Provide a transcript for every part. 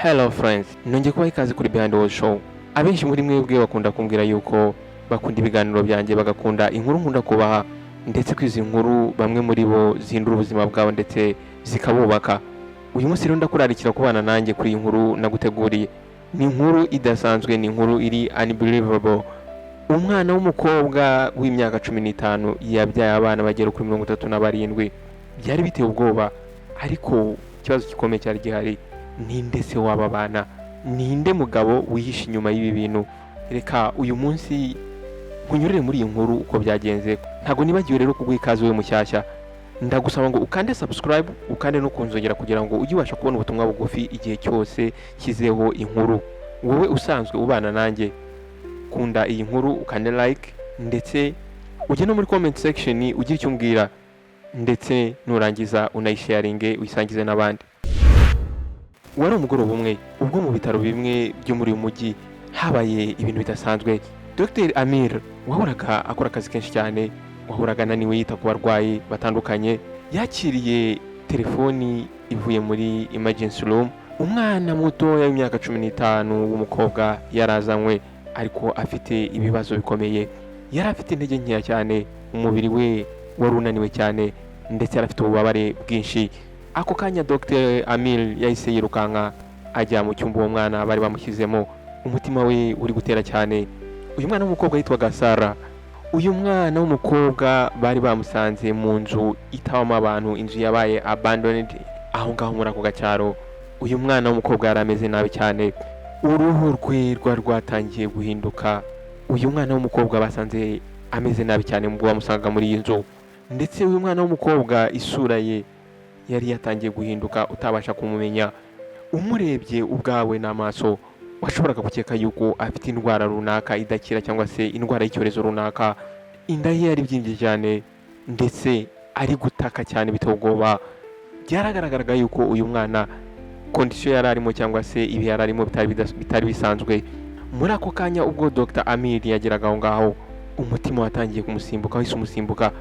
Hello friends, nongeye kubaha ikaze kuri Behind the Wall Show. Abenshi muri mwebwe bakunda kumbwira yuko bakunda ibiganiro byanjye, bagakunda inkuru nkunda kubaha, ndetse kwizi nkuru bamwe muri bo zihindura ubuzima bwabo ndetse zikabubaka. Uyu munsi rero ndakurarikira kubana nanjye kuri iyi nkuru naguteguriye. Ni inkuru idasanzwe, ni inkuru iri unbelievable. Umwana w'umukobwa w'imyaka 15 yabyaye abana bagera kuri 37. Byari biteye ubwoba, ariko ikibazo gikomeye cyari gihari. Ninde se waba bana? Ninde mugabo wihisha inyuma y'ibi bintu? Reka uyu munsi nkunyurire muri iyi nkuru uko byagenze. Ntago nibagiwe rero kuguha ikaze we mushyashya. Ndagusaba ngo ukande subscribe, ukande no kunzogera kugira ngo ujye ubasha kubona ubutumwa bugufi igihe cyose kizeho inkuru. Wowe usanzwe ubana nanjye, kunda iyi nkuru, ukande like, ndetse ujye no muri comment section ugira icyo umbwira, ndetse nurangiza unayisharinge uyisangize n'abandi. Wari umugoroba umwe ubwo mu bitaro bimwe byo muri uyu mujyi habaye ibintu bidasanzwe. Dr Amir wahoraga akora akazi kenshi cyane, wahoraga ananiwe yita ku barwayi batandukanye, yakiriye telefoni ivuye muri emergency room. Umwana muto w'imyaka 15 w'umukobwa yarazanywe, ariko afite ibibazo bikomeye. Yari afite intege nkeya cyane, umubiri we wari unaniwe cyane, ndetse yari afite ububabare bwinshi. Ako kanya Dr Amir yahise yirukanka ajya mu cyumba uwo mwana bari bamushyizemo. Umutima we uri gutera cyane. Uyu mwana w'umukobwa yitwaga Sara. Uyu mwana w'umukobwa bari bamusanze mu nzu itabamo abantu, inzu yabaye abandoned aho ngaho muri ako gacyaro. Uyu mwana w'umukobwa yari ameze nabi cyane, uruhu rwe rwatangiye guhinduka. Uyu mwana w'umukobwa basanze ameze nabi cyane mu bamusanga muri iyi nzu, ndetse uyu mwana w'umukobwa isura ye yari yatangiye guhinduka, utabasha kumumenya. Umurebye ubwawe n'amaso washoboraga gukeka yuko afite indwara runaka idakira, cyangwa se indwara y'icyorezo runaka. Inda ye yari byimbye cyane, ndetse ari gutaka cyane biteye ubwoba. Byaragaragaraga yuko uyu mwana kondisiyo yari arimo, cyangwa se ibi yari arimo bitari bisanzwe. Muri ako kanya ubwo Dr Amir yageraga aho ngaho, umutima watangiye kumusimbuka, wahise umusimbuka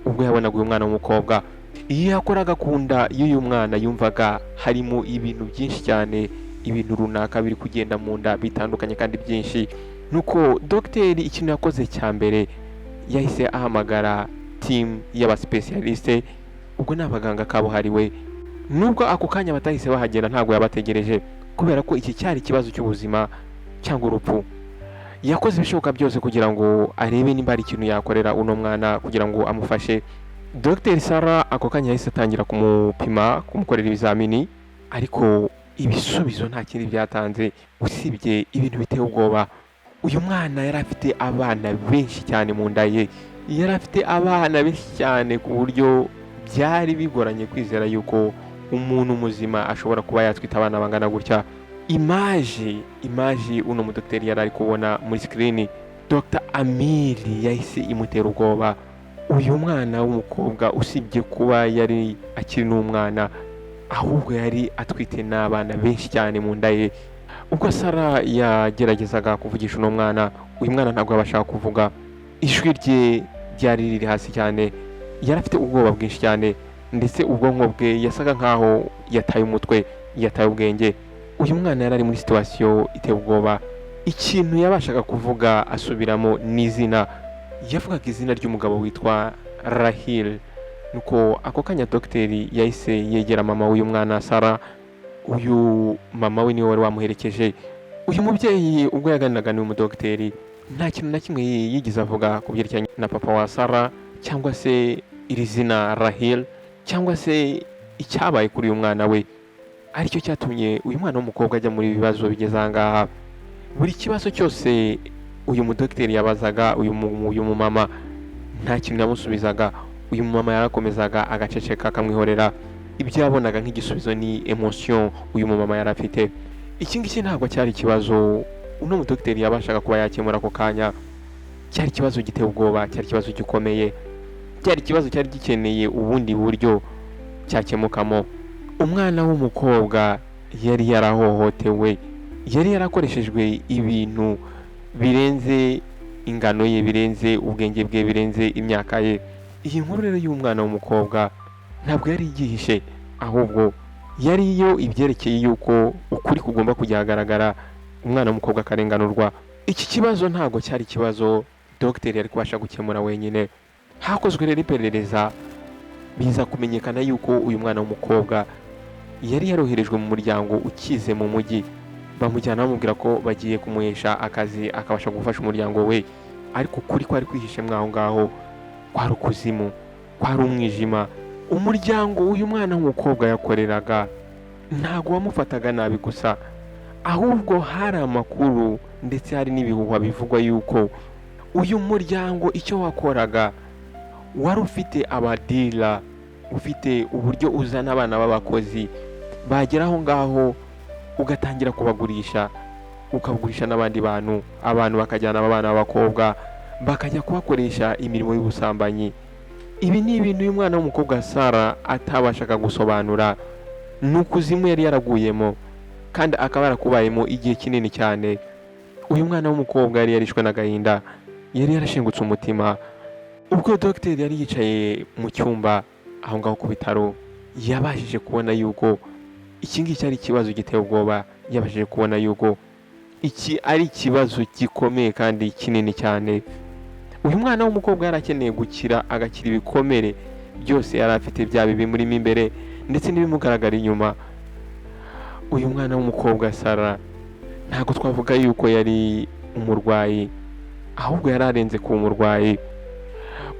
ubwo yabonaga uyu mwana w'umukobwa. Iyo yakoraga ku nda y'uyu mwana yumvaga harimo ibintu byinshi cyane, ibintu runaka biri kugenda mu nda bitandukanye kandi byinshi. Nuko dogiteri ikintu yakoze cya mbere, yahise ahamagara team y'abaspecialiste, ubwo ni abaganga kabuhariwe. Nubwo ako kanya batahise bahagera, ntabwo yabategereje, kubera ko iki cyari ikibazo cy'ubuzima cyangwa urupfu. Yakoze ibishoboka byose kugira ngo arebe nimba ari ikintu yakorera uno mwana kugira ngo amufashe. Dr Sara ako kanya yahise atangira kumupima, kumukorera ibizamini, ariko ibisubizo nta kindi byatanze usibye ibintu biteye ubwoba. Uyu mwana yari afite abana benshi cyane mu nda ye, yari afite abana benshi cyane ku buryo byari bigoranye kwizera yuko umuntu muzima ashobora kuba yatwita abana bangana gutya. Imaji uno mudokiteri yari ari kubona muri screen, Dr Amir yahise imutera ubwoba. Uyu mwana w'umukobwa usibye kuba yari akiri n'umwana, ahubwo yari atwite n'abana benshi cyane mu nda ye. Ubwo Sara yageragezaga kuvugisha uno mwana, uyu mwana ntabwo yabashaga kuvuga. Ijwi rye ryari riri hasi cyane, yari afite ubwoba bwinshi cyane, ndetse ubwonko bwe yasaga nkaho yataye umutwe, yataye ubwenge. Uyu mwana yari ari muri situation iteye ubwoba. Ikintu yabashaga kuvuga asubiramo n'izina, yavugaga izina ry'umugabo witwa Rahil. Nuko ako kanya dogiteri yahise yegera mama w'uyu mwana Sara. Uyu mama we niwe wari wamuherekeje. Uyu mubyeyi ubwo yaganiraga n'uyu mudogiteri, nta kintu na kimwe yigize avuga ku byerekeranye na papa wa Sara, cyangwa se iri zina Rahil, cyangwa se icyabaye kuri uyu mwana we. Aricyo cyatumye uyu mwana w'umukobwa ajya muri ibibazo bigeze aha ngaha. Buri kibazo cyose uyu mudogiteri yabazaga uyu mumama, nta kintu yamusubizaga. Uyu mumama yarakomezaga agaceceka, akamwihorera. Ibyo yabonaga nk'igisubizo ni emotion uyu mumama yari afite. Iki ngiki ntabwo cyari ikibazo uno mudogiteri yabashaga kuba yakemura ako kanya. Cyari ikibazo giteye ubwoba, cyari ikibazo gikomeye, cyari ikibazo cyari gikeneye ubundi buryo cyakemukamo. Umwana w'umukobwa yari yarahohotewe, yari yarakoreshejwe ibintu birenze ingano ye, birenze ubwenge bwe, birenze imyaka ye. Iyi nkuru rero y'umwana w'umukobwa ntabwo yari yihishe, ahubwo yariyo ibyerekeye yuko ukuri kugomba kujya ahagaragara, umwana w'umukobwa akarenganurwa. Iki kibazo ntabwo cyari ikibazo dogiteri yari kubasha gukemura wenyine. Hakozwe rero iperereza, biza kumenyekana yuko uyu mwana w'umukobwa yari yaroherejwe mu muryango ukize mu mujyi, bamujyana bamubwira ko bagiye kumuhesha akazi akabasha gufasha umuryango we, ariko ukuri kwari kwihishe mwaho ngaho kwari ukuzimu, kwari umwijima. Umuryango uyu mwana w'umukobwa yakoreraga ntabwo wamufataga nabi gusa, ahubwo hari amakuru ndetse hari n'ibihuha bivugwa yuko uyu muryango icyo wakoraga wari ufite abadila, ufite uburyo uzana abana b'abakozi bagera aho ngaho ugatangira kubagurisha, ukagurisha n'abandi bantu, abantu bakajyana abana b'abakobwa bakajya kubakoresha imirimo y'ubusambanyi. Ibi ni ibintu uyu mwana w'umukobwa Sara atabashaga gusobanura, ni ukuzimu yari yaraguyemo kandi akaba yarakubayemo igihe kinini cyane. Uyu mwana w'umukobwa yari yarishwe n'agahinda, yari yarashengutse umutima. Ubwo dogiteri yari yicaye mu cyumba aho ngaho ku bitaro, yabashije kubona yuko iki ngiki ari ikibazo giteye ubwoba, yabashije kubona yuko iki ari ikibazo gikomeye kandi kinini cyane. Uyu mwana w'umukobwa yari akeneye gukira, agakira ibikomere byose yari afite, byaba ibimurimo imbere ndetse n'ibimugaragara inyuma. Uyu mwana w'umukobwa Sara ntabwo twavuga yuko yari umurwayi, ahubwo yari arenze kuba umurwayi.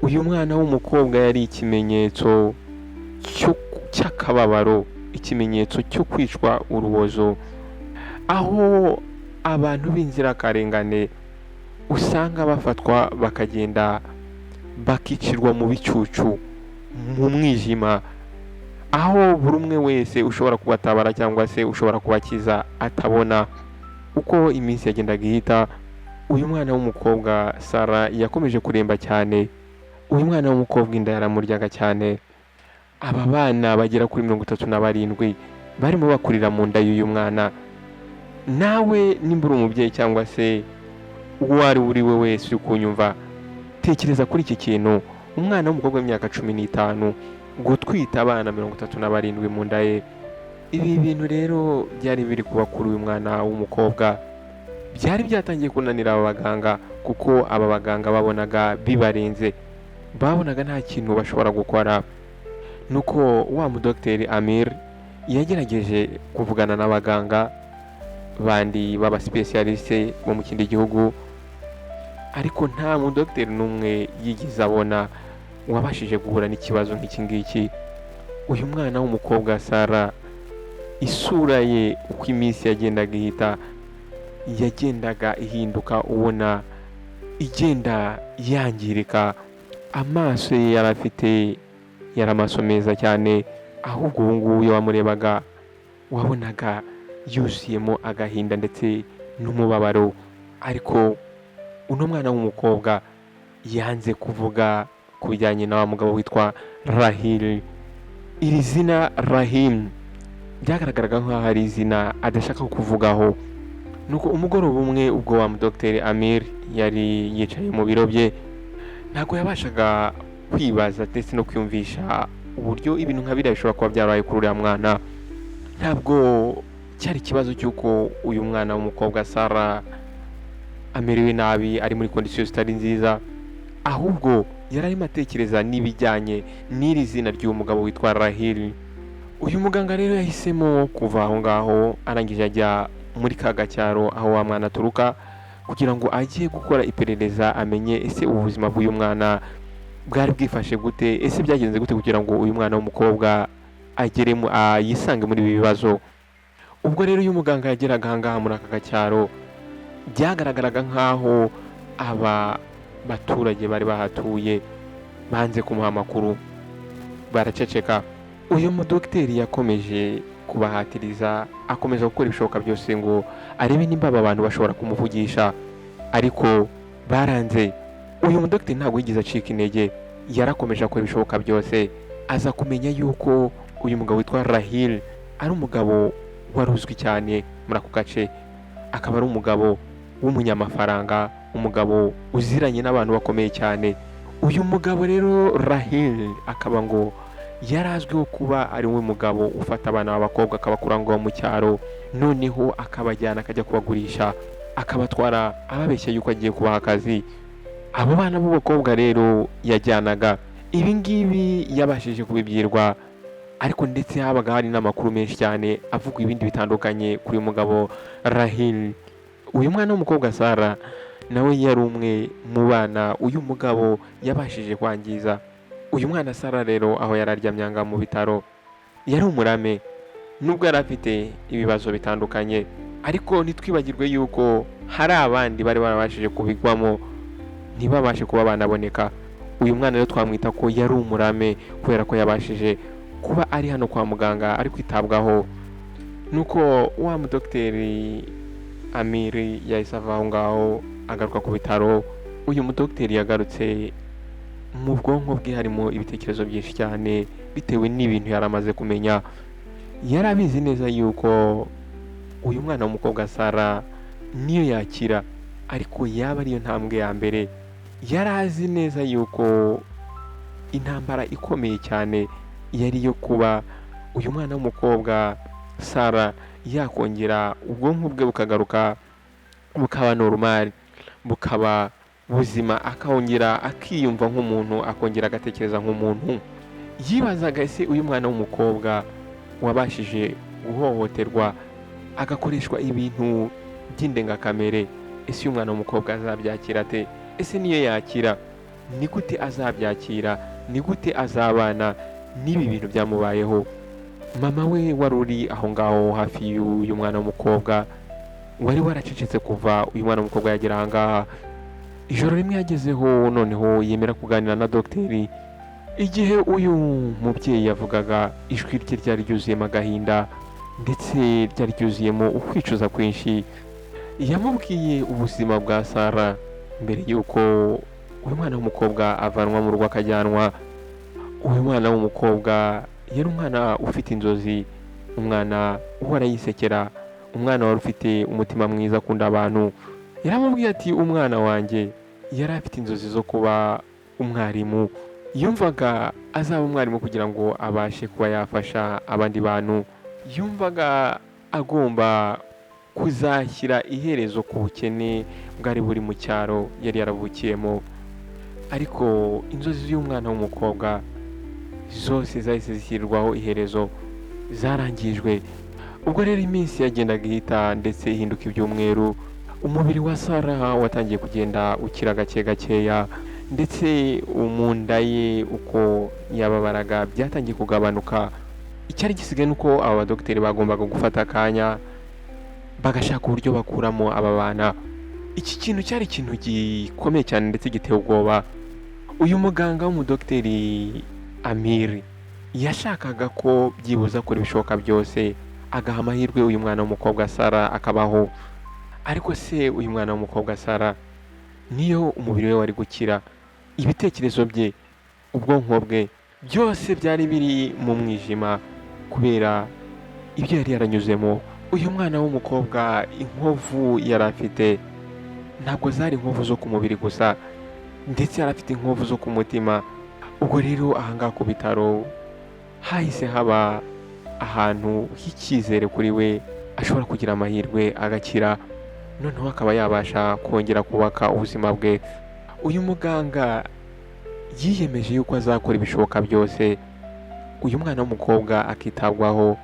Uyu mwana w'umukobwa yari ikimenyetso cy'akababaro, ikimenyetso cyo kwicwa urubozo, aho abantu b'inzirakarengane usanga bafatwa bakagenda bakicirwa mu bicucu, mu mwijima, aho buri umwe wese ushobora kubatabara cyangwa se ushobora kubakiza atabona. Uko iminsi yagendaga ihita, uyu mwana w'umukobwa Sara yakomeje kuremba cyane. Uyu mwana w'umukobwa inda yaramuryaga cyane. Aba bana bagera kuri 37 barimo bakurira mu nda y'uyu mwana. Nawe nimba uri umubyeyi cyangwa se uwo ari uri we wese uri kunyumva, tekereza kuri iki kintu. Umwana w'umukobwa w'imyaka 15 gutwita abana 37 mu nda ye. Ibi bintu rero byari biri kuba kuri uyu mwana w'umukobwa, byari byatangiye kunanira aba baganga, kuko aba baganga babonaga bibarenze, babonaga nta kintu bashobora gukora. Nuko wa mudogiteri Amir yagerageje kuvugana n'abaganga bandi baba specialiste bo mu kindi gihugu, ariko nta mudogiteri n'umwe yigize abona wabashije guhura n'ikibazo nk'iki ngiki. Uyu mwana w'umukobwa Sara, isura ye uko iminsi yagendaga ihita, yagendaga ihinduka, ubona igenda yangirika. Amaso ye yari afite yari amaso meza cyane, ahubwo ubu ngubu iyo wamurebaga wabonaga yuzuyemo agahinda ndetse n'umubabaro. Ariko uno mwana w'umukobwa yanze kuvuga ku bijyanye na wa mugabo witwa Rahil. Iri zina Rahim byagaragaraga nk'aho ari izina adashaka kuvugaho. Nuko umugoroba umwe, ubwo wa mudogiteri Amir yari yicaye mu biro bye, ntabwo yabashaga kwibaza ndetse no kwiyumvisha uburyo ibintu nka biriya bishobora kuba byarabaye kuri uriya mwana. Ntabwo cyari ikibazo cy'uko uyu mwana w'umukobwa Sara amerewe nabi, ari muri kondisiyo zitari nziza, ahubwo yari arimo atekereza n'ibijyanye n'iri zina ry'uyu mugabo witwa Rahil. Uyu muganga rero yahisemo kuva aho ngaho, arangije ajya muri ka gacyaro aho wa mwana aturuka, kugira ngo ajye gukora iperereza amenye ese ubuzima bw'uyu mwana bwari bwifashe gute, ese byagenze gute kugira ngo uyu mwana w'umukobwa ageremo yisange muri ibi bibazo. Ubwo rero uyu muganga yageraga aha ngaha muri aka gacyaro, byagaragaraga nk'aho aba baturage bari bahatuye banze kumuha amakuru, baraceceka. Uyu mudogiteri yakomeje kubahatiriza, akomeza gukora ibishoboka byose ngo arebe nimba aba bantu bashobora kumuvugisha, ariko baranze. Uyu mudogiteri ntabwo yigeze acika intege, yarakomeje akora ibishoboka byose, aza kumenya yuko uyu mugabo witwa Rahil ari umugabo wari uzwi cyane muri ako gace, akaba ari umugabo w'umunyamafaranga, umugabo uziranye n'abantu bakomeye cyane. Uyu mugabo rero Rahil akaba ngo yari azwiho kuba ari we mugabo ufata abana b'abakobwa akabakura ngo mu cyaro, noneho akabajyana akajya kubagurisha, akabatwara ababeshya yuko agiye kubaha akazi. Abo bana b'abakobwa rero yajyanaga, ibi ngibi yabashije kubibyirwa, ariko ndetse habaga hari n'amakuru menshi cyane avuga ibindi bitandukanye kuri uyu mugabo Rahil. Uyu mwana w'umukobwa Sarah nawe yari umwe mu bana uyu mugabo yabashije kwangiza. Uyu mwana Sarah rero aho yari aryamye ngaha mu bitaro, yari umurame nubwo yari afite ibibazo bitandukanye, ariko ntitwibagirwe yuko hari abandi bari barabashije kubigwamo ntibabashe kuba banaboneka. Uyu mwana rero twamwita ko yari umurame kubera ko yabashije kuba ari hano kwa muganga ari kwitabwaho. Nuko wa mudogiteri Amiri yahise ava aho ngaho agaruka ku bitaro. Uyu mudogiteri yagarutse mu bwonko bwe harimo ibitekerezo byinshi cyane bitewe n'ibintu yari amaze kumenya. Yari abizi neza yuko uyu mwana w'umukobwa Sarah niyo yakira, ariko yaba ariyo ntambwe ya mbere. Yari azi neza yuko intambara ikomeye cyane yari iyo kuba uyu mwana w'umukobwa Sarah yakongera ubwonko bwe bukagaruka bukaba normal, bukaba buzima, akongera akiyumva nk'umuntu, akongera agatekereza nk'umuntu. Yibazaga ese uyu mwana w'umukobwa wabashije guhohoterwa agakoreshwa ibintu by'indengakamere, ese uyu mwana w'umukobwa azabyakira ate? Ese niyo yakira ni gute azabyakira? Ni gute azabana n'ibi bintu byamubayeho? Mama we wari uri aho ngaho hafi y'uyu mwana w'umukobwa wari waracecetse kuva uyu mwana w'umukobwa yagera aha ngaha. Ijoro rimwe yagezeho noneho yemera kuganira na dogiteri. Igihe uyu mubyeyi yavugaga, ijwi rye ryari ryuzuyemo agahinda ndetse ryari ryuzuyemo ukwicuza kwinshi. Yamubwiye ubuzima bwa Sarah mbere y'uko uyu mwana w'umukobwa avanwa mu rugo akajyanwa. Uyu mwana w'umukobwa yari umwana ufite inzozi, umwana uhora yisekera, umwana wari ufite umutima mwiza akunda abantu. Yaramubwiye ati umwana wanjye yari afite inzozi zo kuba umwarimu, yumvaga azaba umwarimu kugira ngo abashe kuba yafasha abandi bantu. Yumvaga agomba kuzashyira iherezo ku bukene bwari buri mu cyaro yari yaravukiyemo. Ariko inzozi z'umwana w'umukobwa zose zahise zishyirwaho iherezo, zarangijwe. Ubwo rero iminsi yagendaga ihita ndetse ihinduka ibyumweru, umubiri wa Sarah watangiye kugenda ukira gake gakeya, ndetse mu nda ye uko yababaraga byatangiye kugabanuka. Icyari gisigaye nuko aba badogiteri bagombaga gufata akanya bagashaka uburyo bakuramo aba bana. Iki kintu cyari ikintu gikomeye cyane ndetse giteye ubwoba. Uyu muganga w'umudogiteri Amiri yashakaga ko byibuza akora ibishoboka byose agaha amahirwe uyu mwana w'umukobwa Sarah akabaho. Ariko se uyu mwana w'umukobwa Sarah niyo umubiri we wari gukira, ibitekerezo bye, ubwonko bwe byose byari biri mu mwijima kubera ibyo yari yaranyuzemo. Uyu mwana w'umukobwa inkovu yari afite ntabwo zari inkovu zo ku mubiri gusa, ndetse yari afite inkovu zo ku mutima. Ubwo rero ahangaha ku bitaro hahise haba ahantu h'icyizere kuri we, ashobora kugira amahirwe agakira, noneho akaba yabasha kongera kubaka ubuzima bwe. Uyu muganga yiyemeje yuko azakora ibishoboka byose uyu mwana w'umukobwa akitabwaho,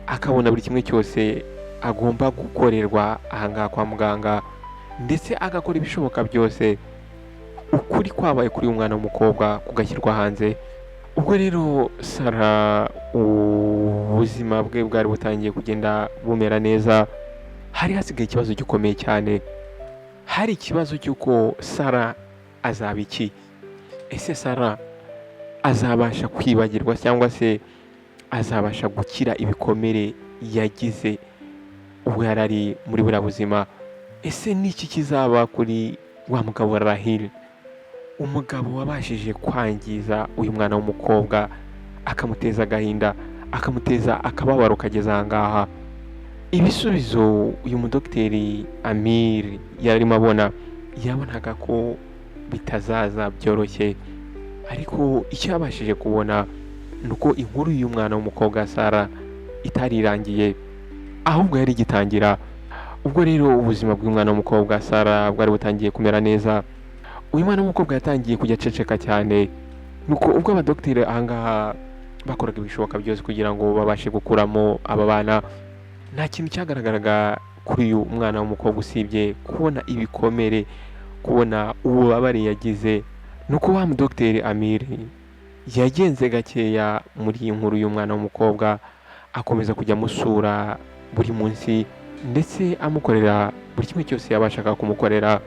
akabona buri kimwe cyose agomba gukorerwa ahangaha kwa muganga, ndetse agakora ibishoboka byose ukuri kwabaye kuri uyu mwana w'umukobwa kugashyirwa hanze. Ubwo rero Sarah ubuzima bwe bwari butangiye kugenda bumera neza. Hari hasigaye ikibazo gikomeye cyane, hari ikibazo cy'uko Sarah azaba iki? Ese Sarah azabasha kwibagirwa cyangwa se azabasha gukira ibikomere yagize ubwo yari ari muri buriya buzima? Ese niki kizaba kuri wa mugabo Rahil, umugabo wabashije kwangiza uyu mwana w'umukobwa, akamuteza agahinda, akamuteza akababaro kageza aha ngaha? Ibisubizo uyu mudogiteri Amir yarimo abona, yabonaga ko bitazaza byoroshye, ariko icyo yabashije kubona nuko inkuru y'umwana w'umukobwa Sara itari irangiye, ahubwo yari igitangira. Ubwo rero ubuzima bw'umwana w'umukobwa Sara bwari butangiye kumera neza, uyu mwana w'umukobwa yatangiye kujya aceceka cyane. Nuko ubwo abadogiteri ahangaha bakoraga ibishoboka byose kugira ngo babashe gukuramo aba bana, nta kintu cyagaragaraga kuri uyu mwana w'umukobwa usibye kubona ibikomere, kubona ububabare yagize. Nuko wa mudogiteri Amir yagenze gakeya muri iyi nkuru y'umwana w'umukobwa, akomeza kujya amusura buri munsi ndetse amukorera buri kimwe cyose yabashaga kumukorera.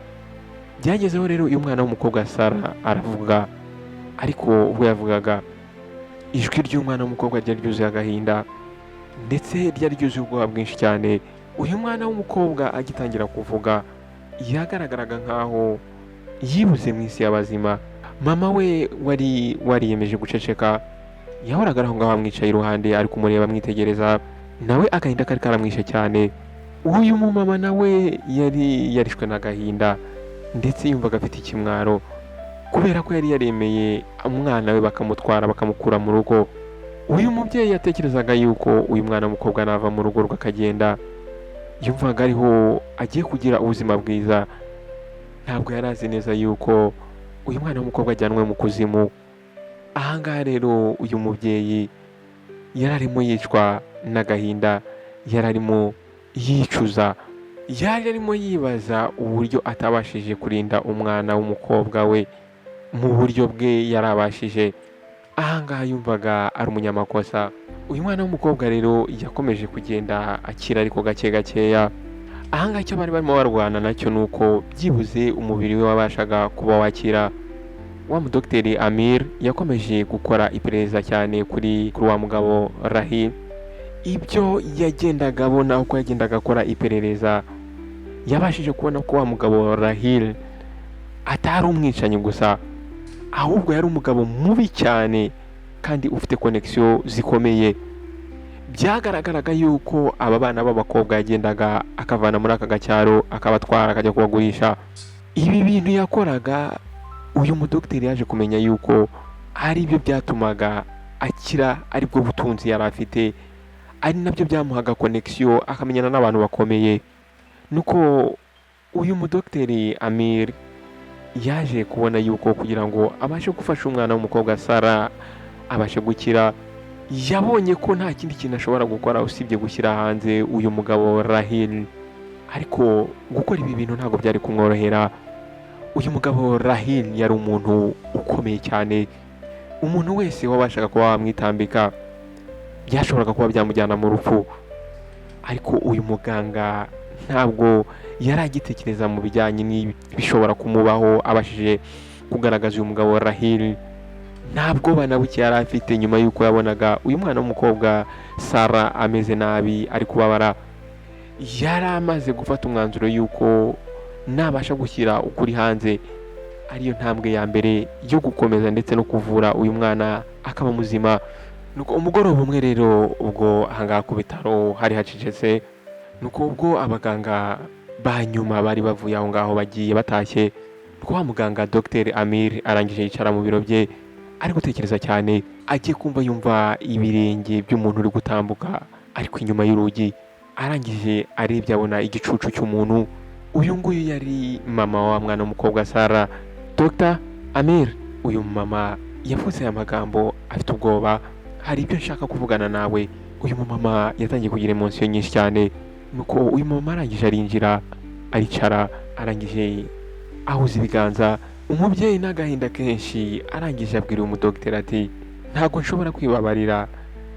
Byagezeho rero uyu mwana w'umukobwa Sara aravuga, ariko ubwo yavugaga ijwi ry'umwana w'umukobwa ryari ryuzuye agahinda ndetse ryari ryuzuye ubwoba bwinshi cyane. Uyu mwana w'umukobwa agitangira kuvuga yagaragaraga nk'aho yibuze mu isi y'abazima. Mama we wari wariyemeje guceceka, yahoraga aho ngaho amwicaye iruhande ari kumureba amwitegereza, nawe agahinda kari karamwishe cyane. Uyu mumama nawe yari yarishwe n'agahinda ndetse yumvaga afite ikimwaro kubera ko yari yaremeye umwana we bakamutwara bakamukura mu rugo. Uyu mubyeyi yatekerezaga yuko uyu mwana w'umukobwa nava mu rugo akagenda, yumvaga ariho agiye kugira ubuzima bwiza. Ntabwo yari azi neza yuko uyu mwana w'umukobwa ajyanwe mu kuzimu. Ahangaha rero uyu mubyeyi yari arimo yicwa n'agahinda, yari arimo yicuza, yari arimo yibaza uburyo atabashije kurinda umwana w'umukobwa we mu buryo bwe yari abashije. Ahangaha yumvaga ari umunyamakosa. Uyu mwana w'umukobwa rero yakomeje kugenda akira ariko gake gakeya. Ahangaha icyo bari barimo barwana nacyo ni uko byibuze umubiri we wabashaga kuba wakira. Wa mudogiteri Amir yakomeje gukora iperereza cyane kuri wa mugabo Rahil. Ibyo yagendaga abona uko yagendaga akora iperereza, yabashije kubona ko wa mugabo Rahil atari umwicanyi gusa, ahubwo yari umugabo mubi cyane kandi ufite connection zikomeye. Byagaragaraga yuko aba bana b'abakobwa yagendaga akavana muri aka gacyaro akabatwara akajya kubagurisha. Ibi bintu yakoraga uyu mudogiteri yaje kumenya yuko ari byo byatumaga akira, aribwo butunzi yari afite, ari nabyo byamuhaga connection akamenyana n'abantu bakomeye. Nuko uyu mudogiteri Amir yaje kubona yuko kugira ngo abashe gufasha umwana w'umukobwa Sara abashe gukira, yabonye ko nta kindi kintu ashobora gukora usibye gushyira hanze uyu mugabo Rahil. Ariko gukora ibi bintu ntabwo byari kumworohera. Uyu mugabo Rahil yari umuntu ukomeye cyane, umuntu wese wabashaga kuba wamwitambika byashoboraga kuba byamujyana mu rupfu. Ariko uyu muganga ntabwo yari agitekereza mu bijyanye n'ibishobora kumubaho. Abashije kugaragaza uyu mugabo Rahil, ntabwo bana buke yari afite nyuma y'uko yabonaga uyu mwana w'umukobwa Sara ameze nabi ari kubabara. Yari amaze gufata umwanzuro y'uko nabasha gushyira ukuri hanze, ariyo ntambwe ya mbere yo gukomeza ndetse no kuvura uyu mwana akaba muzima. Nuko umugoroba umwe rero ubwo ahangaha ku bitaro hari hacecetse, nuko ubwo abaganga ba nyuma bari bavuye aho ngaho bagiye batashye, nuko wa muganga Dr Amir arangije yicara mu biro bye ari gutekereza cyane. Agiye kumva yumva ibirenge by'umuntu uri gutambuka ariko inyuma y'urugi. Arangije arebye abona igicucu cy'umuntu. Uyu nguyu yari mama wa mwana w'umukobwa Sara. Dr Amir, uyu mama yavuze aya magambo afite ubwoba, hari ibyo nshaka kuvugana nawe. Uyu mama yatangiye kugira emotion nyinshi cyane. Nuko uyu mama arangije arinjira, aricara, arangije ahuza ibiganza. Umubyeyi n'agahinda kenshi arangije abwira uyu mudogiteri ati, ntabwo nshobora kwibabarira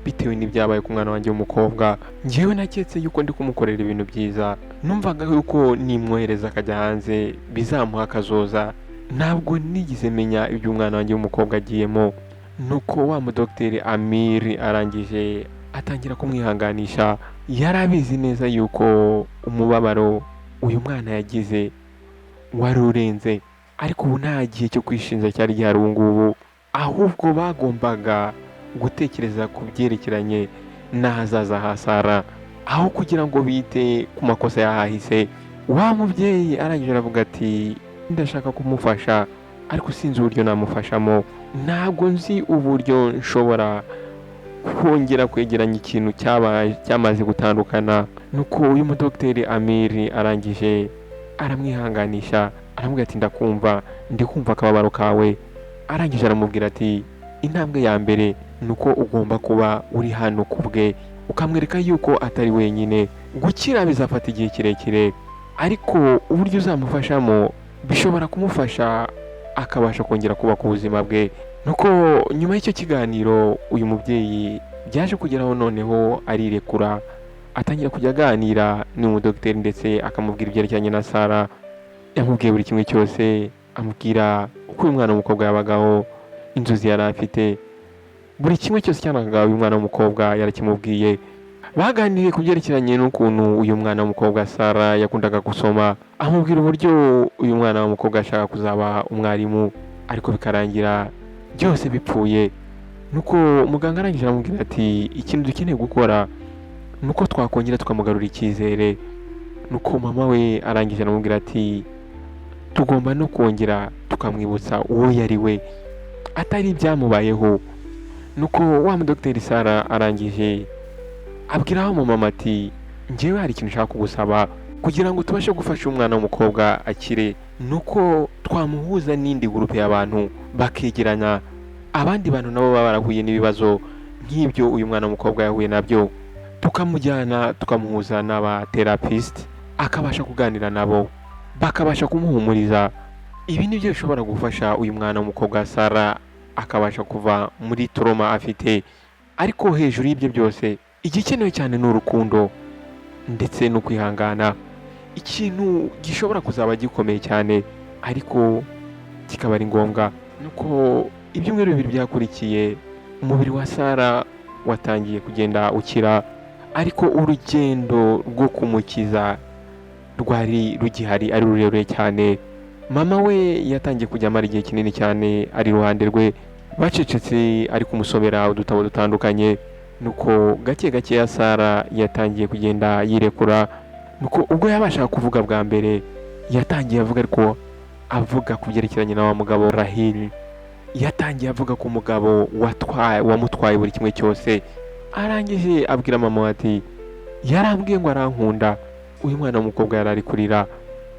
bitewe n'ibyabaye ku mwana wanjye w'umukobwa. Njyewe naketse yuko ndi kumukorera ibintu byiza, numvaga yuko nimwohereza akajya hanze bizamuha akazoza. Ntabwo nigeze menya ibyo umwana wanjye w'umukobwa agiyemo. Nuko wa mudogiteri Amir arangije atangira kumwihanganisha. Yari abizi neza yuko umubabaro uyu mwana yagize wari urenze, ariko ubu nta gihe cyo kwishinja cyari gihari ubu ngubu, ahubwo bagombaga gutekereza ku byerekeranye n'ahazaza ha Sara aho kugira ngo bite ku makosa yahahise. Wa mubyeyi arangije aravuga ati, ndashaka kumufasha ariko sinzi uburyo namufashamo. Ntabwo nzi uburyo nshobora kongera kwegeranya ikintu cyamaze gutandukana. Nuko uyu mudogiteri Amir arangije aramwihanganisha, aramubwira ati ndakumva, ndi kumva akababaro kawe. Arangije aramubwira ati intambwe ya mbere ni uko ugomba kuba uri hano ku bwe, ukamwereka yuko atari wenyine. Gukira bizafata igihe kirekire, ariko uburyo uzamufashamo bishobora kumufasha akabasha kongera kubaka ubuzima bwe. Nuko nyuma y'icyo kiganiro uyu mubyeyi byaje kugeraho noneho arirekura, atangira kujya aganira n'umudogiteri ndetse akamubwira ibyerekeranye na Sara. Yamubwiye buri kimwe cyose, amubwira uko uyu mwana w'umukobwa yabagaho, inzozi yari afite, buri kimwe cyose cyanagaga uyu mwana w'umukobwa yarakimubwiye. Baganiriye ku byerekeranye n'ukuntu uyu mwana w'umukobwa Sara yakundaga gusoma, amubwira uburyo uyu mwana w'umukobwa ashaka kuzaba umwarimu, ariko bikarangira byose bipfuye. Nuko muganga arangije aramubwira ati ikintu dukeneye gukora nuko twakongera tukamugarura icyizere. Nuko mama we arangije aramubwira ati tugomba no kongera tukamwibutsa uwo yari we, atari ibyamubayeho. Nuko wa mudogiteri Sara arangije abwiraho mama ati njyewe hari ikintu ushaka kugusaba kugira ngo tubashe gufasha umwana w'umukobwa akire. Nuko twamuhuza n'indi gurupe y'abantu bakegeranya abandi bantu nabo baba barahuye n'ibibazo nk'ibyo uyu mwana w'umukobwa yahuye nabyo, tukamujyana tukamuhuza n'abaterapisite akabasha kuganira nabo, bakabasha kumuhumuriza. Ibi ni byo bishobora gufasha uyu mwana w'umukobwa Sara akabasha kuva muri trauma afite. Ariko hejuru y'ibyo byose igikenewe cyane ni urukundo ndetse no kwihangana. Ikintu gishobora kuzaba gikomeye cyane ariko kikaba ari ngombwa. Nuko ibyumweru bibiri byakurikiye umubiri wa Sara watangiye kugenda ukira, ariko urugendo rwo kumukiza rwari rugihari ari rurerure cyane. Mama we yatangiye kujya amara igihe kinini cyane ari iruhande rwe, bacecetse ari kumusomera udutabo dutandukanye. Nuko gake gake ya Sara yatangiye kugenda yirekura. Nuko ubwo yabashaga kuvuga bwa mbere yatangiye avuga, ariko avuga ku byerekeranye na wa mugabo Rahil. Yatangiye avuga ku mugabo wamutwaye buri kimwe cyose. Arangije abwira mama ati yarambwiye ngo arankunda. Uyu mwana w'umukobwa yari ari kurira,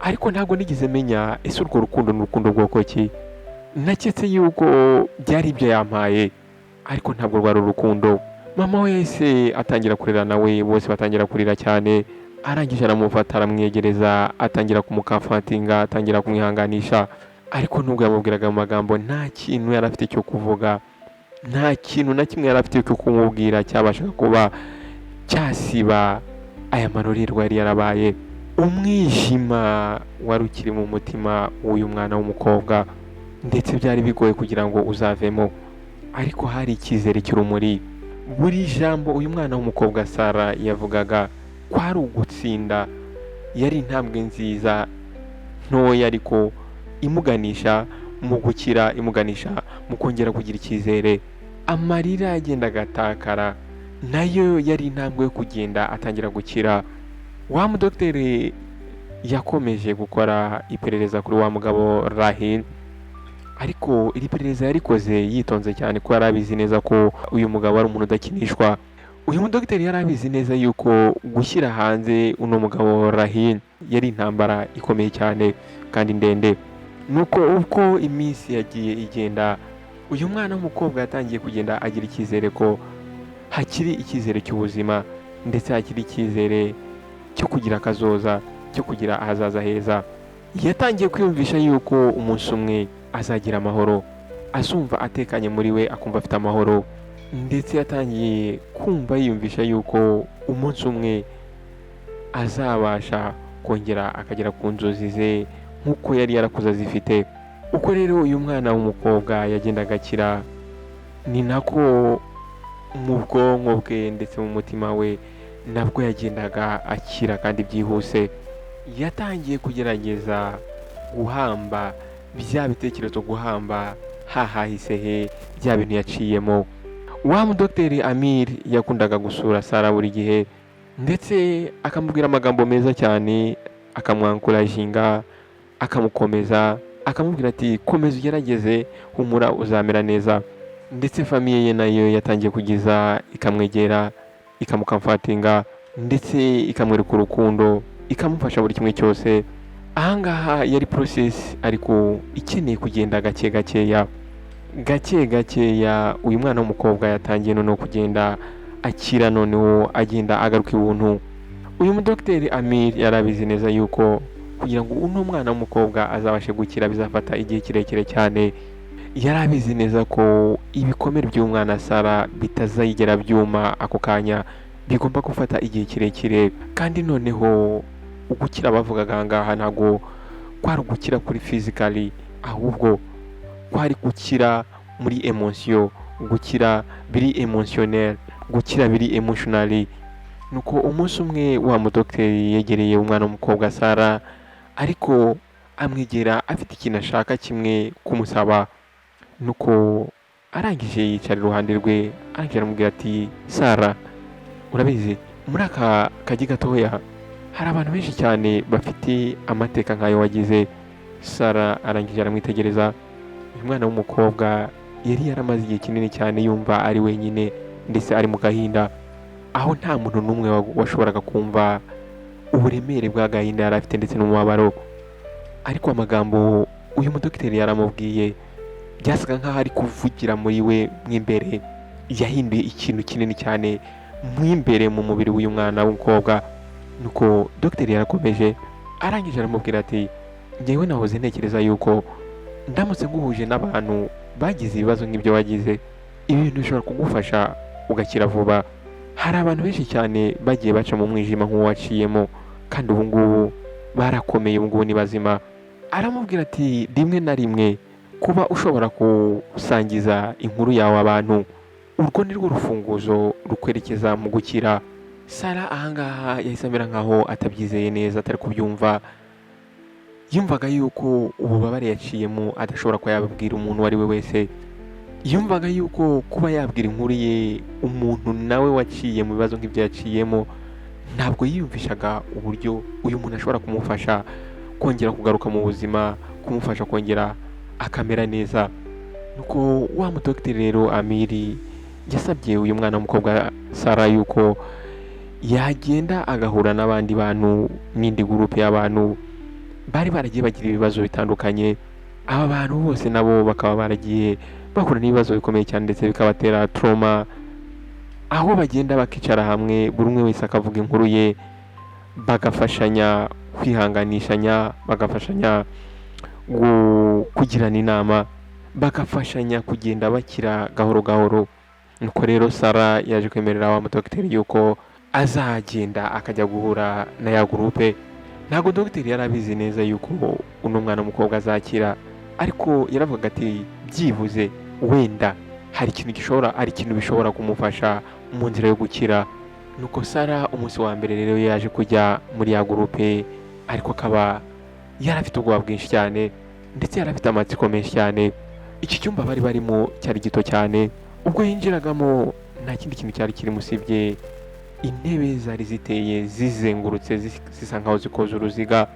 ariko ntabwo nigeze menya ese urwo rukundo ni urukundo bwoko ki. Naketse yuko byari ibyo yampaye, ariko ntabwo rwari urukundo. Mama wese atangira kurira, nawe bose batangira kurira cyane. Arangije aramufata aramwegereza, atangira kumukafatinga, atangira kumwihanganisha. Ariko nubwo yamubwiraga mu magambo nta kintu yari afite cyo kuvuga, nta kintu na kimwe yari afite cyo kumubwira cyabashaga kuba cyasiba aya marorerwa yari yarabaye. Umwijima wari ukiri mu mutima w'uyu mwana w'umukobwa, ndetse byari bigoye kugira ngo uzavemo, ariko hari icyizere cy'urumuri. Buri jambo uyu mwana w'umukobwa Sara yavugaga kwari ugutsinda. Yari intambwe nziza ntoya ariko imuganisha mu gukira, imuganisha mu kongera kugira icyizere. Amarira yagendaga atakara, nayo yari intambwe yo kugenda atangira gukira. Wa mudogiteri yakomeje gukora iperereza kuri wa mugabo Rahil, ariko iri perereza yarikoze yitonze cyane ko yari abizi neza ko uyu mugabo ari umuntu udakinishwa. Uyu mudogiteri yari abizi neza yuko gushyira hanze uno mugabo Rahil yari intambara ikomeye cyane kandi ndende. Nuko uko iminsi yagiye igenda, uyu mwana w'umukobwa yatangiye kugenda agira icyizere ko hakiri icyizere cy'ubuzima, ndetse hakiri icyizere cyo kugira akazoza, cyo kugira ahazaza heza. Yatangiye kwiyumvisha yuko umunsi umwe azagira amahoro, azumva atekanye muri we, akumva afite amahoro. Ndetse yatangiye kumva yiyumvisha yuko umunsi umwe azabasha kongera akagera ku nzozi ze nk'uko yari yarakuze azifite. Uko rero uyu mwana w'umukobwa yagendaga akira, ni nako mu bwonko bwe ndetse mu mutima we nabwo yagendaga akira kandi byihuse. Yatangiye kugerageza guhamba bya bitekerezo, guhamba hahahise he bya bintu yaciyemo. Wa mudogiteri Amir yakundaga gusura Sara buri gihe, ndetse akamubwira amagambo meza cyane, akamwankurajinga, akamukomeza, akamubwira ati komeza ugerageze, humura uzamera neza. ndetse famiye ye nayo yatangiye kugiza ikamwegera ikamukamfatinga ndetse ikamwereka urukundo ikamufasha buri kimwe cyose. Ahangaha yari process ariko ikeneye kugenda gake gakeya. Uyu mwana w'umukobwa yatangiye noneho kugenda akira, noneho agenda agaruka ibuntu. Uyu mudogiteri Amir yarabizi neza yuko kugira ngo uno mwana w'umukobwa azabashe gukira bizafata igihe kirekire cyane. Yarabizi neza ko ibikomere by'umwana Sara bitazigera byuma ako kanya, bigomba gufata igihe kirekire. Kandi noneho ugukira bavugaga ahangaha ntabwo kwari ugukira kuri physically, ahubwo kwari gukira muri emotion, gukira biri emotionnel, gukira biri emotionally. Nuko umunsi umwe wa mudogiteri yegereye umwana w'umukobwa Sara, ariko amwegera afite ikintu ashaka kimwe kumusaba. Nuko arangije yicara iruhande rwe, arangije aramubwira ati Sara, urabizi muri aka kagi gatoya hari abantu benshi cyane bafite amateka nk'ayo wagize. Sara arangije aramwitegereza. Uyu mwana w'umukobwa yari yaramaze igihe kinini cyane yumva ari wenyine ndetse ari mu gahinda, aho nta muntu n'umwe washoboraga kumva uburemere bw'agahinda yari afite ndetse n'umubabaro. Ariko amagambo uyu mudogiteri yaramubwiye byasaga nk'aho ari kuvugira muri we mw'imbere, yahinduye ikintu kinini cyane mw'imbere mu mubiri w'uyu mwana w'umukobwa. Nuko dogiteri yarakomeje, arangije aramubwira ati njyewe nahoze ntekereza yuko ndamutse nguhuje n'abantu bagize ibibazo nk'ibyo wagize, ibi bintu bishobora kugufasha ugakira vuba. Hari abantu benshi cyane bagiye baca mu mwijima nk'uwaciyemo, kandi ubu ngubu barakomeye, ubu ngubu ni bazima. Aramubwira ati rimwe na rimwe kuba ushobora gusangiza inkuru yawe abantu, urwo ni rwo rufunguzo rukwerekeza mu gukira. Sara ahangaha yahise amera nkaho atabyizeye neza, atari kubyumva. Yumvaga yuko ububabare yaciyemo adashobora kuba yababwira umuntu uwo ari we wese. Yumvaga yuko kuba yabwira inkuru ye umuntu nawe waciye mu bibazo nk'ibyo yaciyemo, ntabwo yiyumvishaga uburyo uyu muntu ashobora kumufasha kongera kugaruka mu buzima, kumufasha kongera akamera neza. Nuko wa mudogiteri rero Amiri yasabye uyu mwana w'umukobwa Sara yuko yagenda agahura n'abandi bantu, n'indi gurupe y'abantu bari baragiye bagira ibibazo bitandukanye. Aba bantu bose nabo bakaba baragiye bahura n'ibibazo bikomeye cyane ndetse bikabatera trauma, aho bagenda bakicara hamwe, buri umwe wese akavuga inkuru ye, bagafashanya kwihanganishanya, bagafashanya kugirana inama, bagafashanya kugenda bakira gahoro gahoro. Nuko rero Sara yaje kwemerera wa mudogiteri yuko azagenda akajya guhura na ya gurupe. Ntabwo dogiteri yari abizi neza yuko uno mwana w'umukobwa azakira, ariko yaravuga ati byibuze wenda hari ikintu bishobora kumufasha mu nzira yo gukira. Nuko Sara umunsi wa mbere rero yaje kujya muri ya gurupe, ariko akaba yarafite ubwoba bwinshi cyane ndetse yarafite amatsiko menshi cyane. Iki cyumba bari barimo cyari gito cyane, ubwo yinjiragamo nta kindi kintu cyari kirimo usibye intebe zari ziteye zizengurutse zisa nkaho zikoze uruziga,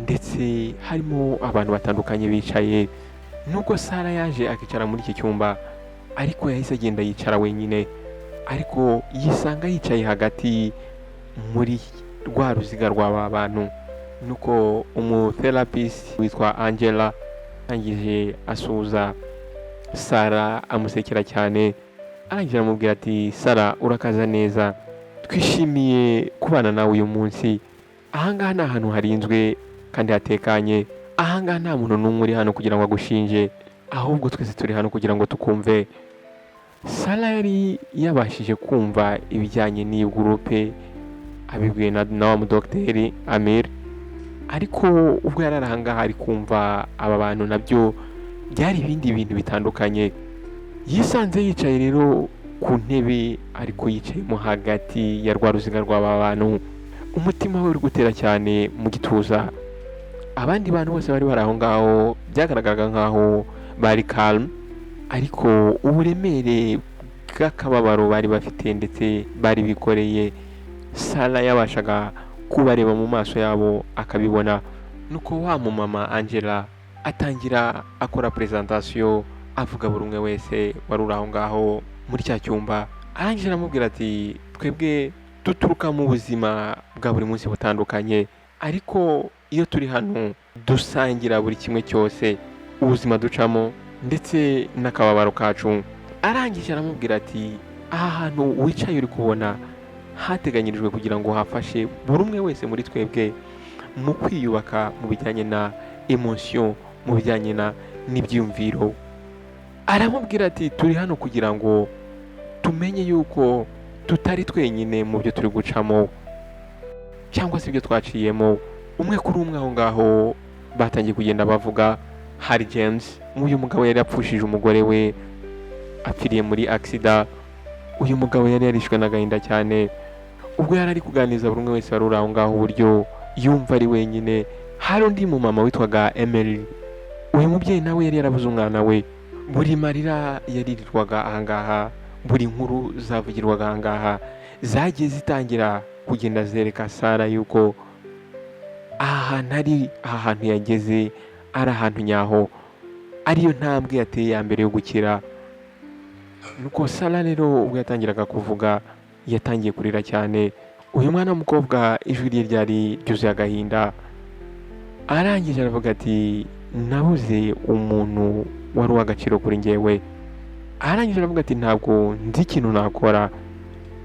ndetse harimo abantu batandukanye bicaye. Nubwo Sara yaje akicara muri iki cyumba, ariko yahise agenda yicara wenyine, ariko yisanga yicaye hagati muri rwa ruziga rw'aba bantu. Nuko umutherapist witwa Angela arangije asuhuza Sara amusekera cyane, arangije aramubwira ati Sara urakaza neza, twishimiye kubana nawe uyu munsi. Ahangaha ni ahantu harinzwe kandi hatekanye, ahangaha nta muntu n'umwe uri hano kugira ngo agushinje, ahubwo twese turi hano kugira ngo tukumve. Sara yari yabashije kumva ibijyanye n'iyi gurupe abibwiwe na wa mudogiteri Amir, ariko ubwo yari ahangaha ari kumva aba bantu nabyo byari ibindi bintu bitandukanye. Yisanze yicaye rero ku ntebe, ariko yicayemo hagati ya rwa ruziga rw'aba bantu, umutima we uri gutera cyane mu gituza. Abandi bantu bose bari bari aho ngaho byagaragaraga nkaho bari calm, ariko uburemere bw'akababaro bari bafite ndetse bari bikoreye, Sara yabashaga kubareba mu maso yabo akabibona. Nuko wa mumama Angela atangira akora presentation avuga buri umwe wese wari uri aho ngaho muri cya cyumba. Arangije aramubwira ati twebwe duturuka mu buzima bwa buri munsi butandukanye, ariko iyo turi hano dusangira buri kimwe cyose, ubuzima ducamo ndetse n'akababaro kacu. Arangije aramubwira ati aha hantu wicaye uri kubona hateganyirijwe kugira ngo hafashe buri umwe wese muri twebwe mu kwiyubaka mu bijyanye na emotion, mu bijyanye n'ibyiyumviro. Aramubwira ati turi hano kugira ngo tumenye yuko tutari twenyine mu byo turi gucamo cyangwa se ibyo twaciyemo. Umwe kuri umwe aho ngaho batangiye kugenda bavuga. Hari James, uyu mugabo yari yapfushije umugore we, apfiriye muri accident. Uyu mugabo yari yarishwe n'agahinda cyane. Ubwo yari ari kuganiriza buri umwe wese wari uri aho ngaho uburyo yumva ari wenyine. Hari undi mumama witwaga Emily. Uyu mubyeyi nawe yari yarabuze umwana we. Buri marira yaririrwaga aha ngaha, buri nkuru zavugirwaga aha ngaha zagiye zitangira kugenda zereka Sara yuko aha hantu yageze ari ahantu nyaho, ariyo ntambwe yateye ya mbere yo gukira. Nuko Sara rero ubwo yatangiraga kuvuga yatangiye kurira cyane. Uyu mwana w'umukobwa ijwi rye ryari ryuzuye agahinda. Arangije aravuga ati nabuze umuntu wari uw'agaciro kuri njyewe. Arangije aravuga ati ntabwo nzi ikintu nakora.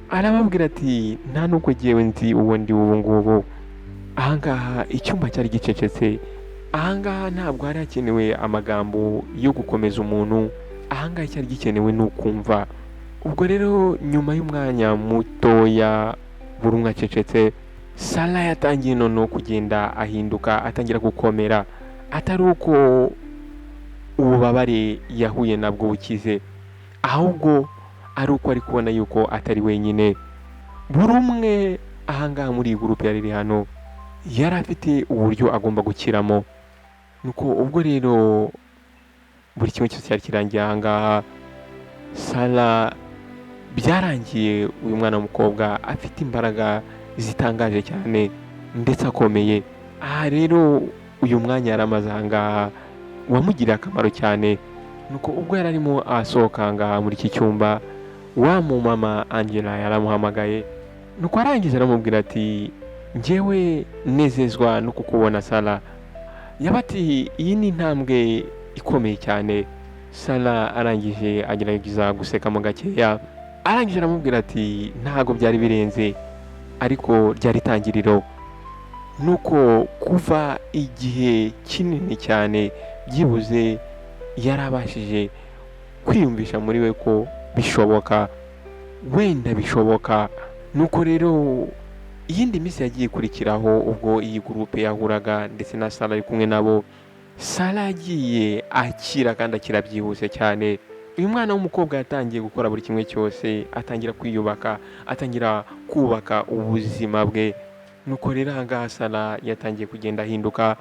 Arababwira ati nta nubwo njyewe nzi uwo ndi ubu ngubu. Ahangaha icyumba cyari gicecetse. Ahangaha ntabwo hari hakenewe amagambo yo gukomeza umuntu. Ahangaha cyari gikenewe ni ukumva. Ubwo rero nyuma y'umwanya mutoya buri umwe acecetse, Sara yatangiye noneho kugenda ahinduka, atangira gukomera. Atari uko ububabare yahuye nabwo bukize, ahubwo ari uko ari kubona yuko atari wenyine. Buri umwe ahangaha muri iyi gurupe yari iri hano yari afite uburyo agomba gukiramo. Nuko ubwo rero buri kimwe cyose cyari kirangiye ahangaha, Sara byarangiye uyu mwana w'umukobwa afite imbaraga zitangaje cyane ndetse akomeye. Aha rero uyu mwanya yari amaze ahangaha wamugiriye akamaro cyane. Nuko ubwo yari arimo asohoka ahangaha muri iki cyumba, wa mumama Angela yaramuhamagaye. Nuko arangije aramubwira ati njyewe nezezwa no kukubona Sara. Yabati iyi ni intambwe ikomeye cyane. Sara arangije agerageza guseka mu gakeya. Arangije aramubwira ati ntago byari birenze, ariko ryari itangiriro. Nuko kuva igihe kinini cyane byibuze yarabashije kwiyumvisha muri we ko bishoboka, wenda bishoboka. Nuko rero iyindi minsi yagiye ikurikiraho, ubwo iyi gurupe yahuraga ndetse na Sara ari kumwe nabo, Sara yagiye akira kandi akira byihuse cyane. Uyu mwana w'umukobwa yatangiye gukora buri kimwe cyose, atangira kwiyubaka, atangira kubaka ubuzima bwe. Nuko rero ahangaha Sara yatangiye kugenda ahinduka.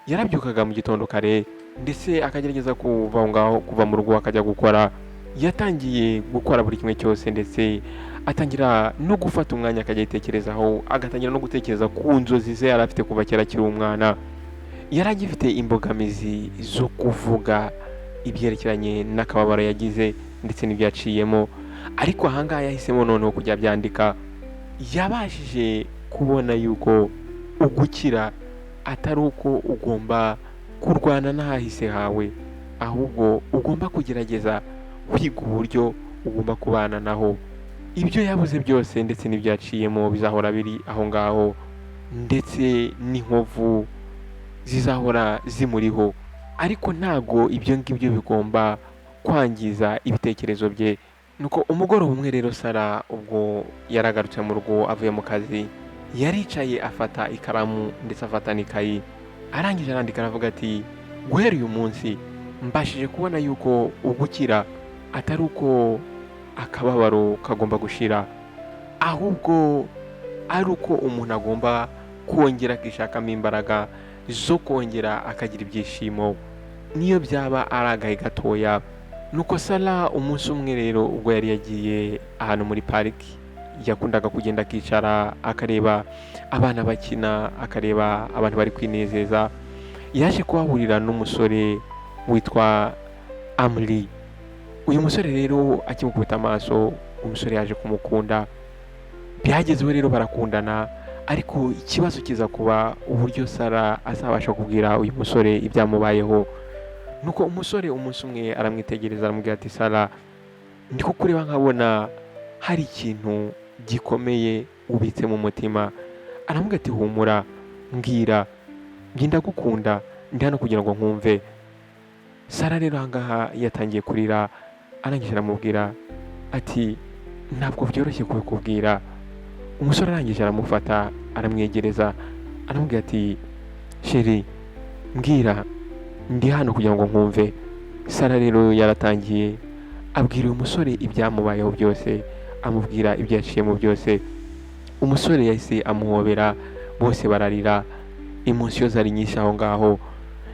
Yarabyukaga mu gitondo kare ndetse akagerageza kuva mu rugo akajya gukora. Yatangiye gukora buri kimwe cyose ndetse atangira no gufata umwanya akajya yitekerezaho, agatangira no gutekereza ku nzozi ze yari afite kuva kera akiri umwana. Yari agifite imbogamizi zo kuvuga ibyerekeranye n'akababaro yagize ndetse n'ibyo yaciyemo, ariko ahangaha yahisemo noneho kujya byandika. Yabashije kubona yuko ugukira atari uko ugomba kurwana n'ahahise hawe, ahubwo ugomba kugerageza kwiga uburyo ugomba kubana naho. Ibyo yabuze byose ndetse n'ibyo yaciyemo bizahora biri aho ngaho, ndetse n'inkovu zizahora zimuriho, ariko ntago ibyo ngibyo bigomba kwangiza ibitekerezo bye. Nuko umugoroba umwe rero Sara ubwo yaragarutse mu rugo avuye mu kazi, yaricaye afata ikaramu ndetse afata n'ikayi. Arangije arandika aravuga ati guhera uyu munsi mbashije kubona yuko ugukira atari uko akababaro kagomba gushira, ahubwo ari uko umuntu agomba kongera akishakamo imbaraga zo kongera akagira ibyishimo niyo byaba ari agahe gatoya. Nuko Sara umunsi umwe rero ubwo yari yagiye ahantu muri pariki, yakundaga kugenda akicara akareba abana bakina, akareba abantu bari kwinezeza. Yaje kuhahurira n'umusore witwa Amri. Uyu musore rero akimukubita amaso, umusore yaje kumukunda, byagezeho rero barakundana, ariko ikibazo kiza kuba uburyo Sara azabasha kubwira uyu musore ibyamubayeho. Nuko umusore umunsi umwe aramwitegereza aramubwira ati Sara, ndi kukureba nkabona hari ikintu gikomeye ubitse mu mutima. Aramubwira ati humura, mbwira, njye ndagukunda, ndi hano kugira ngo nkumve. Sara rero ahangaha yatangiye kurira, arangije aramubwira ati ntabwo byoroshye kubikubwira. Umusore arangije aramufata aramwegereza aramubwira ati sheri, mbwira, ndi hano kugira ngo nkumve. Sara rero yaratangiye abwira uyu musore ibyamubayeho byose, amubwira ibyo yaciyemo byose. Umusore yahise amuhobera, bose bararira, emotion zari nyinshi aho ngaho.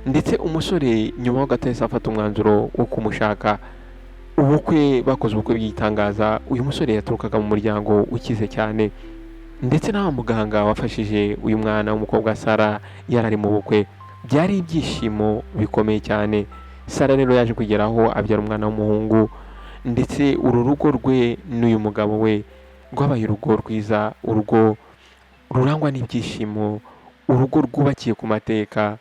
Ndetse umusore nyuma ho gato yahise afata umwanzuro wo kumushaka. Bakoze ubukwe bw'igitangaza. Uyu musore yaturukaga mu muryango ukize cyane, ndetse n'aho muganga wafashije uyu mwana w'umukobwa Sara yarari mu bukwe. Byari ibyishimo bikomeye cyane. Sara rero yaje kugeraho abyara umwana w'umuhungu, ndetse uru rugo rwe n'uyu mugabo we rwabaye urugo rwiza, urugo rurangwa n'ibyishimo, urugo rwubakiye ku mateka.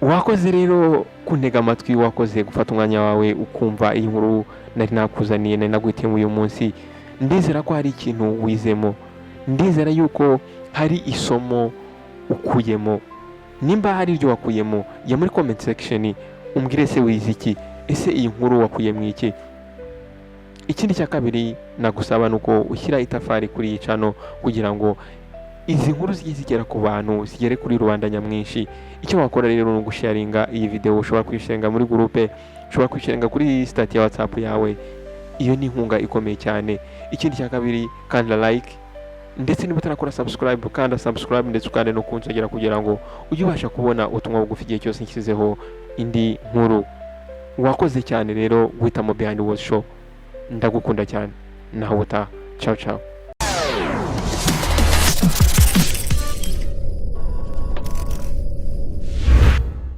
Wakoze rero kuntega amatwi, wakoze gufata umwanya wawe ukumva iyi nkuru nari nakuzaniye, nari naguhitiyemo uyu munsi. Ndizera ko hari ikintu wizemo, ndizera yuko hari isomo ukuyemo. Nimba hari ibyo wakuyemo, ya muri comment section umbwire se wize iki, ese iyi nkuru wakuyemo iki. Ikindi cya kabiri nagusaba nuko ushyira itafari kuri iyi channel kugira ngo izi nkuru zijye zigera ku bantu, zigere kuri rubanda nyamwinshi. Icyo wakora rero ni ugusharinga iyi video, ushobora kwisharinga muri groupe, ushobora kwisharinga kuri stat ya WhatsApp yawe. Iyo ni inkunga ikomeye cyane. Ikindi cya kabiri kanda like, ndetse niba utarakora subscribe kanda subscribe, ndetse ukande no kunsogera kugira ngo ujye ubasha kubona ubutumwa bugufi igihe cyose nshyizeho indi nkuru. Wakoze cyane rero guhitamo Behind the Words Show. Ndagukunda cyane. Naho utaha. Ciao ciao.